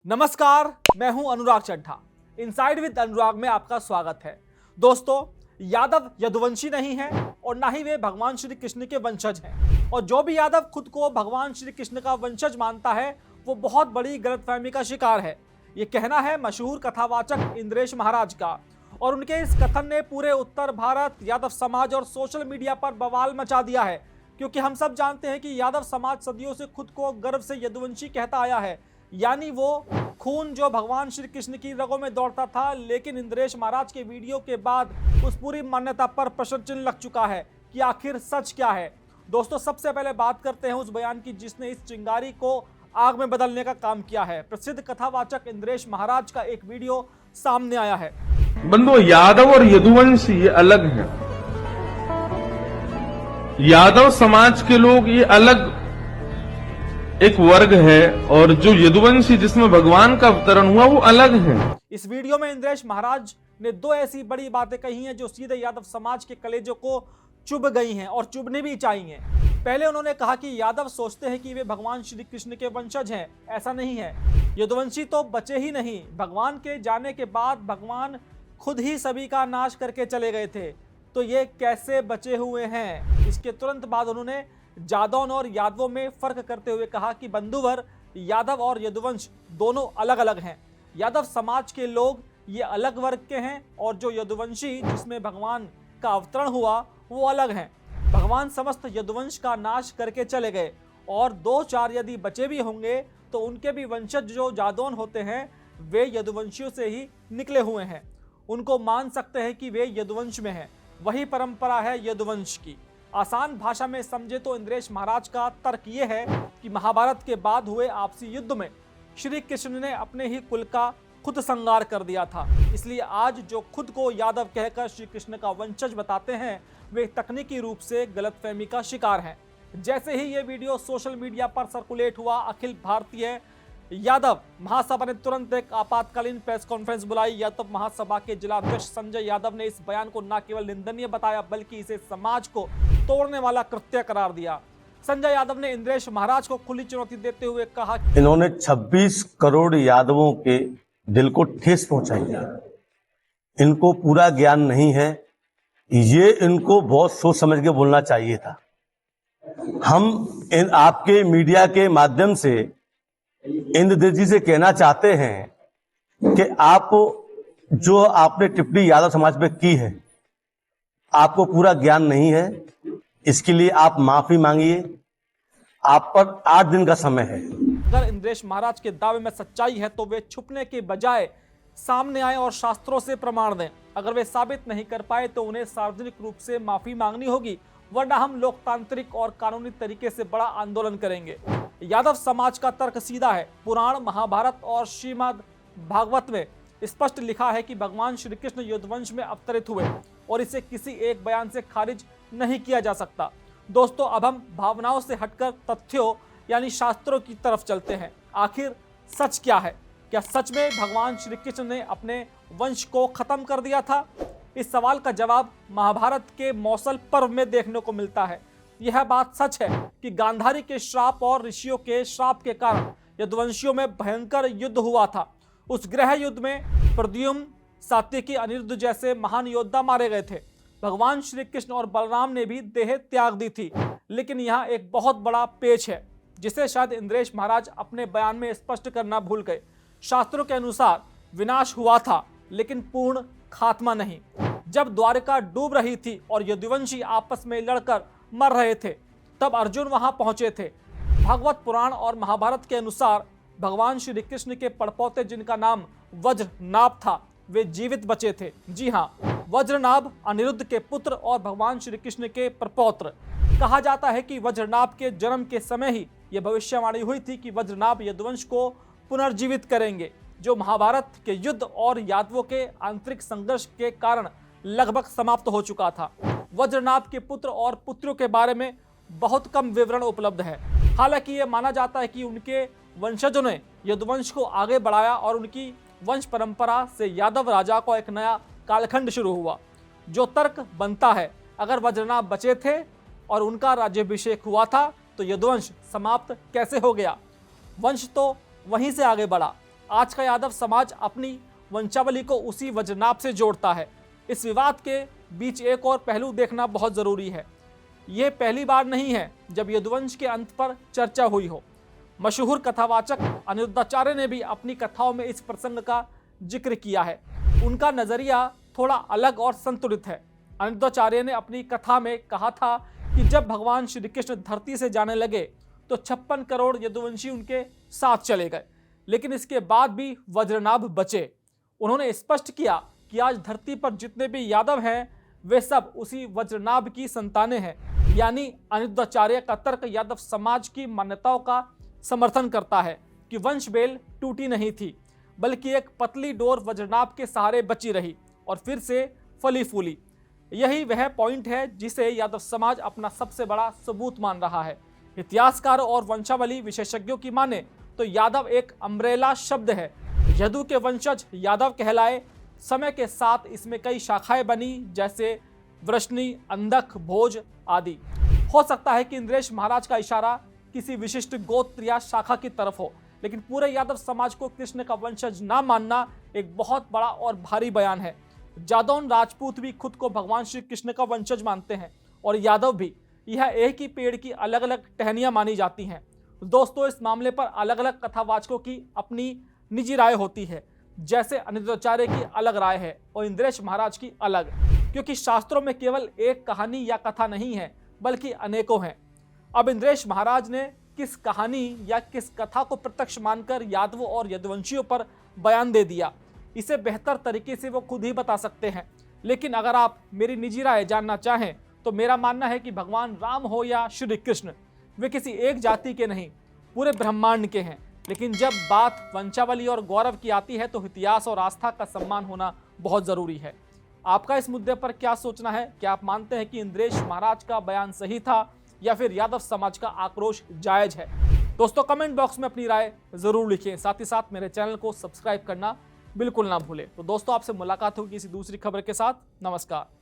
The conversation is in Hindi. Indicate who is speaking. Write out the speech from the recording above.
Speaker 1: नमस्कार, मैं हूं अनुराग चड्ढा। इनसाइड विद अनुराग में आपका स्वागत है। दोस्तों, यादव यदुवंशी नहीं है और ना ही वे भगवान श्री कृष्ण के वंशज हैं। और जो भी यादव खुद को भगवान श्री कृष्ण का वंशज मानता है वो बहुत बड़ी गलतफहमी का शिकार है। ये कहना है मशहूर कथावाचक इंद्रेश महाराज का, और उनके इस कथन ने पूरे उत्तर भारत, यादव समाज और सोशल मीडिया पर बवाल मचा दिया है। क्योंकि हम सब जानते हैं कि यादव समाज सदियों से खुद को गर्व से यदुवंशी कहता आया है, यानी वो खून जो भगवान श्री कृष्ण की रगों में दौड़ता था। लेकिन इंद्रेश महाराज के वीडियो के बाद उस पूरी मान्यता पर प्रश्न चिन्ह लग चुका है कि आखिर सच क्या है। दोस्तों, सबसे पहले बात करते हैं उस बयान की जिसने इस चिंगारी को आग में बदलने का काम किया है। प्रसिद्ध कथावाचक इंद्रेश महाराज का एक वीडियो सामने आया है।
Speaker 2: बंधु, यादव और यदुवंशी ये अलग हैं। यादव समाज के लोग ये अलग एक वर्ग है, और जो यदुवंशी जिसमें भगवान का अवतरण हुआ वो अलग है।
Speaker 1: इस वीडियो में इंद्रेश महाराज ने दो ऐसी बड़ी बातें कही हैं जो सीधे यादव समाज के कलेजों को चुभ गई हैं और चुभनी भी चाहिए। पहले उन्होंने कहा कि यादव सोचते हैं कि वे भगवान श्री कृष्ण के वंशज हैं। ऐसा नहीं है। यदुवंशी तो बचे ही नहीं, भगवान के जाने के बाद भगवान खुद ही सभी का नाश करके चले गए थे, तो ये कैसे बचे हुए हैं। इसके तुरंत बाद उन्होंने जादौन और यादवों में फर्क करते हुए कहा कि बंधुवर, यादव और यदुवंश दोनों अलग अलग हैं। यादव समाज के लोग ये अलग वर्ग के हैं और जो यदुवंशी जिसमें भगवान का अवतरण हुआ वो अलग हैं। भगवान समस्त यदुवंश का नाश करके चले गए और दो चार यदि बचे भी होंगे तो उनके भी वंशज जो जादौन होते हैं वे यदुवंशियों से ही निकले हुए हैं। उनको मान सकते हैं कि वे यदुवंश में हैं। वही परंपरा है यदुवंश की। आसान भाषा में समझे तो इंद्रेश महाराज का तर्क ये है कि महाभारत के बाद हुए आपसी युद्ध में श्री कृष्ण ने अपने ही कुल का खुद संहार कर दिया था। इसलिए आज जो खुद को यादव कहकर श्री कृष्ण का वंशज बताते हैं वे तकनीकी रूप से गलतफहमी का शिकार हैं। जैसे ही ये वीडियो सोशल मीडिया पर सर्कुलेट हुआ, अखिल भारतीय यादव महासभा ने तुरंत एक आपातकालीन प्रेस कॉन्फ्रेंस बुलाई। यादव महासभा के जिलाध्यक्ष संजय यादव ने इस बयान को न केवल निंदनीय बताया बल्कि इसे समाज को तोड़ने वाला कृत्य करार दिया। संजय यादव ने इंद्रेश महाराज को खुली चुनौती देते हुए कहा,
Speaker 3: इन्होंने 26 करोड़ यादवों के दिल को ठेस पहुंचाई है। इनको पूरा ज्ञान नहीं है, ये इनको बहुत सोच समझ के बोलना चाहिए था। हम आपके मीडिया के माध्यम से इंद्रदेव जी से कहना चाहते हैं कि आप जो आपने टिप्पणी यादव समाज पे की है, आपको पूरा ज्ञान नहीं है। इसके लिए आप माफी मांगिए। आप पर 8 दिन का समय है।
Speaker 1: अगर इंद्रेश महाराज के दावे में सच्चाई है तो वे छुपने के बजाय सामने आए और शास्त्रों से प्रमाण दें। अगर वे साबित नहीं कर पाए तो उन्हें सार्वजनिक रूप से माफी मांगनी होगी, वरना हम लोकतांत्रिक और कानूनी तरीके से बड़ा आंदोलन करेंगे। यादव समाज का तर्क सीधा है। पुराण, महाभारत और श्रीमद् भागवत में स्पष्ट लिखा है कि भगवान श्री कृष्ण यदुवंश में अवतरित हुए और इसे किसी एक बयान से खारिज नहीं किया जा सकता। दोस्तों, अब हम भावनाओं से हटकर तथ्यों यानी शास्त्रों की तरफ चलते हैं। आखिर सच क्या है? क्या सच में भगवान श्री कृष्ण ने अपने वंश को खत्म कर दिया था? इस सवाल का जवाब महाभारत के मौसल पर्व में देखने को मिलता है। यह बात सच है कि गांधारी के श्राप और ऋषियों के श्राप के कारण यदुवंशियों में भयंकर युद्ध हुआ था। उस ग्रह युद्ध में प्रद्युम्न, सात्यकी, अनिरुद्ध जैसे महान योद्धा मारे गए थे। भगवान श्री कृष्ण और बलराम ने भी देह त्याग दी थी। लेकिन यहाँ एक बहुत बड़ा पेच है जिसे शायद इंद्रेश महाराज अपने बयान में स्पष्ट करना भूल गए। शास्त्रों के अनुसार विनाश हुआ था लेकिन पूर्ण खात्मा नहीं। जब द्वारिका डूब रही थी और यदुवंशी आपस में लड़कर मर रहे थे तब अर्जुन वहां पहुंचे थे। भागवत पुराण और महाभारत के अनुसार भगवान श्री कृष्ण के पड़पोते जिनका नाम वज्रनाभ था वे जीवित बचे थे। जी हाँ, वज्रनाभ अनिरुद्ध के पुत्र और भगवान श्री कृष्ण के प्रपौत्र। कहा जाता है कि वज्रनाभ के जन्म के समय ही यह भविष्यवाणी हुई थी कि वज्रनाभ यदुवंश को पुनर्जीवित करेंगे, जो महाभारत के युद्ध और यादवों के आंतरिक संघर्ष के कारण लगभग समाप्त हो चुका था। वज्रनाभ के पुत्र और पुत्रों के बारे में बहुत कम विवरण उपलब्ध है। हालांकि यह माना जाता है कि उनके वंशजों ने यदुवंश को आगे बढ़ाया और उनकी वंश परंपरा से यादव राजा को एक नया कालखंड शुरू हुआ। जो तर्क बनता है, अगर वज्रनाभ बचे थे और उनका राज्याभिषेक हुआ था तो यदुवंश समाप्त कैसे हो गया? वंश तो वहीं से आगे बढ़ा। आज का यादव समाज अपनी वंशावली को उसी वज्रनाभ से जोड़ता है। इस विवाद के बीच एक और पहलू देखना बहुत जरूरी है। यह पहली बार नहीं है जब यदुवंश के अंत पर चर्चा हुई हो। मशहूर कथावाचक अनिरुद्धाचार्य ने भी अपनी कथाओं में इस प्रसंग का जिक्र किया है। उनका नजरिया थोड़ा अलग और संतुलित है। अनिरुद्धाचार्य ने अपनी कथा में कहा था कि जब भगवान श्री कृष्ण धरती से जाने लगे तो 56 करोड़ यदुवंशी उनके साथ चले गए, लेकिन इसके बाद भी वज्रनाभ बचे। उन्होंने स्पष्ट किया कि आज धरती पर जितने भी यादव हैं वे सब उसी वज्रनाभ की संतानें हैं। यानी अनिरुद्धाचार्य का तर्क यादव समाज की मान्यताओं का समर्थन करता है कि वंश बेल टूटी नहीं थी, बल्कि एक पतली डोर वज्रनाभ के सहारे बची रही और फिर से फली फूली। यही वह पॉइंट है जिसे यादव समाज अपना सबसे बड़ा सबूत मान रहा है। इतिहासकारों और वंशावली विशेषज्ञों की माने तो यादव एक अम्ब्रेला शब्द है। यदु के वंशज यादव कहलाए। समय के साथ इसमें कई शाखाएं बनी, जैसे वृष्णि, अंधक, भोज आदि। हो सकता है कि इंद्रेश महाराज का इशारा किसी विशिष्ट गोत्र या शाखा की तरफ हो, लेकिन पूरे यादव समाज को कृष्ण का वंशज ना मानना एक बहुत बड़ा और भारी बयान है। जादौन राजपूत भी खुद को भगवान श्री कृष्ण का वंशज मानते हैं और यादव भी। यह एक ही पेड़ की अलग अलग टहनियां मानी जाती हैं। दोस्तों, इस मामले पर अलग अलग कथावाचकों की अपनी निजी राय होती है। जैसे अनिरुद्धाचार्य की अलग राय है और इंद्रेश महाराज की अलग, क्योंकि शास्त्रों में केवल एक कहानी या कथा नहीं है बल्कि अनेकों हैं। अब इंद्रेश महाराज ने किस कहानी या किस कथा को प्रत्यक्ष मानकर यादवों और यदुवंशियों पर बयान दे दिया, इसे बेहतर तरीके से वो खुद ही बता सकते हैं। लेकिन अगर आप मेरी निजी राय जानना चाहें तो मेरा मानना है कि भगवान राम हो या श्री कृष्ण, वे किसी एक जाति के नहीं, पूरे ब्रह्मांड के हैं। लेकिन जब बात वंशावली और गौरव की आती है तो इतिहास और आस्था का सम्मान होना बहुत जरूरी है। आपका इस मुद्दे पर क्या सोचना है? क्या आप मानते हैं कि इंद्रेश महाराज का बयान सही था या फिर यादव समाज का आक्रोश जायज है? दोस्तों, कमेंट बॉक्स में अपनी राय जरूर लिखें। साथ ही साथ मेरे चैनल को सब्सक्राइब करना बिल्कुल ना भूलें। तो दोस्तों, आपसे मुलाकात होगी किसी दूसरी खबर के साथ। नमस्कार।